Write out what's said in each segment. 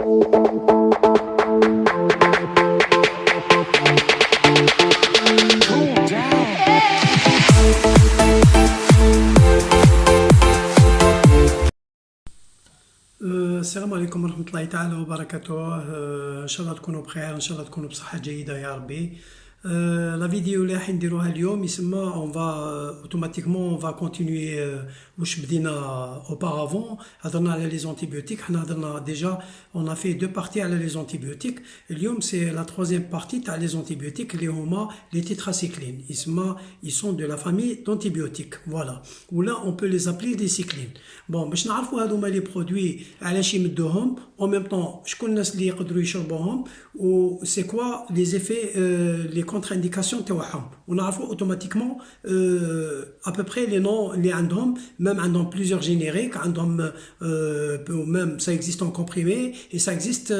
السلام عليكم ورحمة الله تعالى وبركاته. إن شاء الله تكونوا بخير، إن شاء الله تكونوا بصحة جيدة يا ربي. لا فيديو اللي راح نديروها اليوم يسمى اون فا اوتوماتيكمون اون فا كونتينيي واش بدينا اوبارافون. هضرنا على لي زونتيبيوتيك، حنا هضرنا ديجا اون في دو بارتي على لي زونتيبيوتيك. اليوم سي لا تروازيام بارتي تاع لي زونتيبيوتيك اللي هما لي تيتراسيكلين، يسمى يسون دو لا فامي دونتيبيوتيك فوالا، ولا اون بو لي زابلي دي سيكلين. بون باش نعرفوا هذوما لي برودوي علاش يمدوهم او ميم طون شكون الناس اللي يقدروا يشربوهم و سي كوا لي زيفي لي contre-indications تاعهم، ونعرفوا اوتوماتيكمون à peu près les noms اللي عندهم. même عندهم plusieurs génériques، عندهم même ça existe en comprimé et ça existe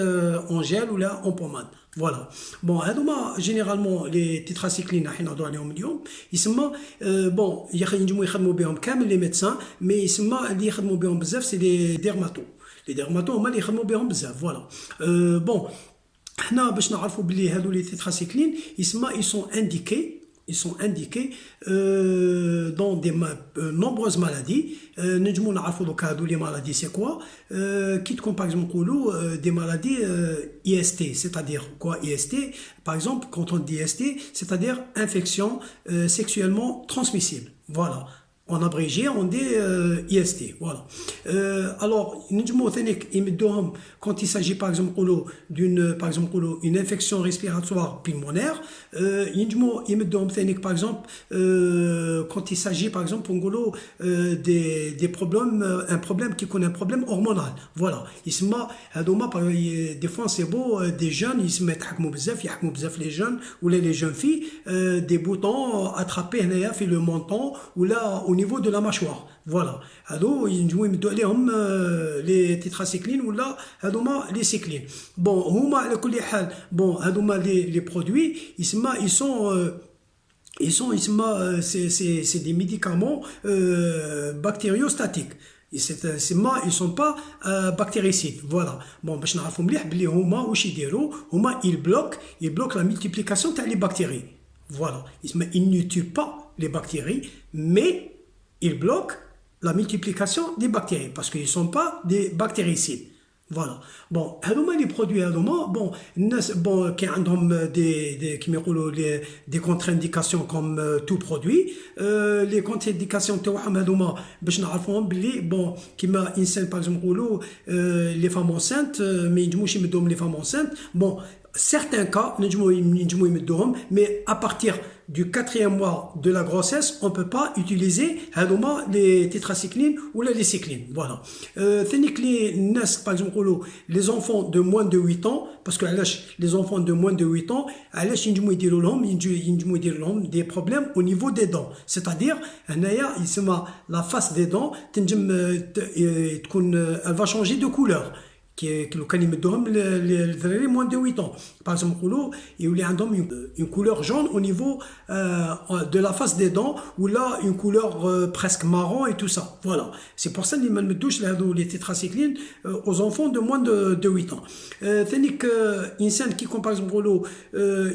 en gel ou là en pommade. فوالا بون هذوما جينيرالمون لي تيتراسيكلين راح نهضروا عليهم اليوم. يسمى بون ينجموا يخدموا بهم كامل لي ميدسان، مي يسمى اللي يخدموا بهم بزاف سي لي ديرماتو. لي ديرماتو هما اللي يخدموا بهم بزاف فوالا. بون حنا باش نعرفوا بلي هادو لي تيتراسيكلين يسمى ils sont indiqués dans des nombreuses maladies. نجمو نعرفوا دوكا هادو لي مالادي سي كوا كي تكون باغ اكزومبل نقولوا دي مالادي IST, c'est-à-dire quoi IST? Par exemple, quand on dit IST, c'est-à-dire infection sexuellement transmissible. Voilà. En abrégé, on dit IST. Voilà. Alors, quand il s'agit par exemple d'une infection respiratoire pulmonaire, par exemple, quand il s'agit par exemple des problèmes, un problème qui connaît un problème hormonal. Voilà. Des fois c'est beau, des jeunes, ils se mettent les jeunes ou les jeunes filles, des boutons attrapés fait le menton ou là au niveau de la mâchoire. Voilà. هادو ينجموا يمدوا عليهم لي تيتراسيكلين ولا هادوما لي سيكلين. بون هما على كل حال بون هادوما لي برودوي يسمى c'est des médicaments bactériostatiques. ils sont pas bactéricides. Voilà. Bon باش نعرفوا مليح بلي هما واش يديروا، هما ils bloquent la multiplication تاع les bactéries. Voilà. Ils ne tuent pas les bactéries, mais ils bloquent la multiplication des bactéries parce qu'ils ne sont pas des bactéricides. Voilà. Bon, les produits qui ont des contre-indications comme tout produit. Les contre-indications par exemple les femmes enceintes, mais les femmes enceintes. Bon, certains cas, mais à partir du 4e mois de la grossesse, on ne peut pas utiliser les tétracyclines ou les cyclines. Voilà. Par exemple, les enfants de moins de 8 ans, parce que les enfants de moins de 8 ans, ils ont des problèmes au niveau des dents. C'est-à-dire, la face des dents, elle va changer de couleur. كانوا يمدوهم للذراري moins de 8 ans. Par exemple, il y a une couleur jaune au niveau de la face des dents, ou là une couleur presque marron et tout ça. Voilà. C'est pour ça qu'ils ne mettent les tétracyclines aux enfants de moins de 8 ans. ثانيك إنسان كي يكون par exemple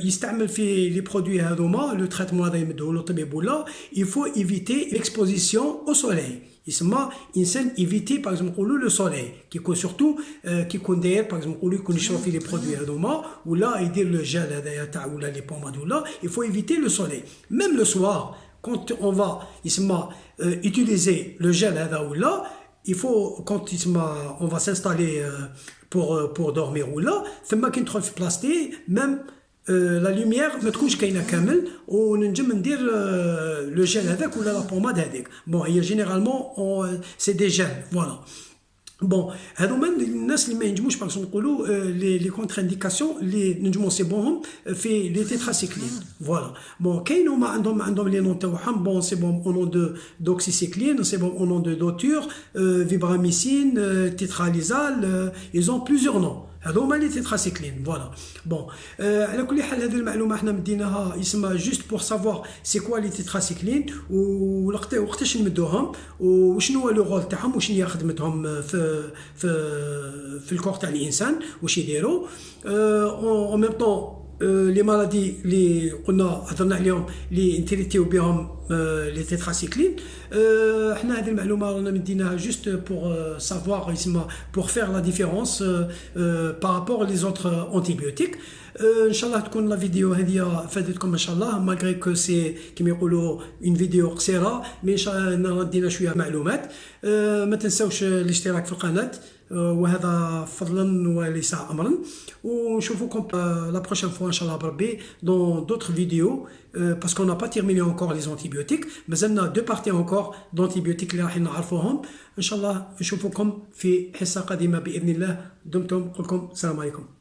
يستعمل في les produits هذوما le traitement هذا يمدوه له طبيب ولا il faut éviter l'exposition au soleil. يسمى إنسان éviter par exemple le soleil qui يكون surtout كي يكون داير par exemple يكون يشرب في les produits هذوما ولا يدير le gel هذايا تاع ولا les pommades ولا il faut éviter le soleil. Même le soir quand on va يسمى utiliser le gel هذا ولا il faut quand on va s'installer pour dormir ولا ثم كي ندخل في بلاصتي même la lumière ما تكونش كاينه كامل وننجم ندير لو جيل هذاك ولا لا بوماد هذيك. بون هي جينيرالمون سي دي جيل فوالا. بون هذوما الناس اللي ما ينجموش باغ نقولوا لي كونتر انديكاسيون اللي نجمو نصيبوهم في لي تيتراسيكلين فوالا. بون كاين هما عندهم لي نون تاعهم. بون سي بون او نون دو دوكسيسيكلين، سي بون او نون دو دوتور، فيبراميسين، تيتراليزال، ils ont plusieurs noms. هذو هما لي تيتراسيكلين فوالا. بون على كل حال هذه المعلومه حنا مديناها يسمى جوست بور سافوار سي كوا لي تيتراسيكلين وقتاش نمدوهم وشنو هو لو رول تاعهم وشنو هي خدمتهم في الكور تاع الانسان واش يديروا. اون ميم طون لي مالادي اللي قلنا هضرنا عليهم اللي انتريتيو بهم لي تيتراسيكلين، حنا هذه المعلومه رانا مديناها جوست بور سافوار يسمى بور فير لا ديفيرونس بارابور لي زوتر انتيبيوتيك. ان شاء الله تكون لا فيديو هذه فادتكم ان شاء الله، ماغري كو سي كيما يقولوا اون فيديو قصيره مي ان شاء الله ندينا شويه معلومات. ما تنساوش الاشتراك في القناه، وهذا فضلا وليس امرا، ونشوفكم لا بروشين فوا ان شاء الله بربي دون دوطخ فيديو باسكو n'a pas terminé encore les antibiotiques، مازلنا دو بارتي encore d'antibiotiques اللي راح نعرفوهم ان شاء الله. نشوفكم في حصه قادمه باذن الله. دمتم، نقول لكم السلام عليكم.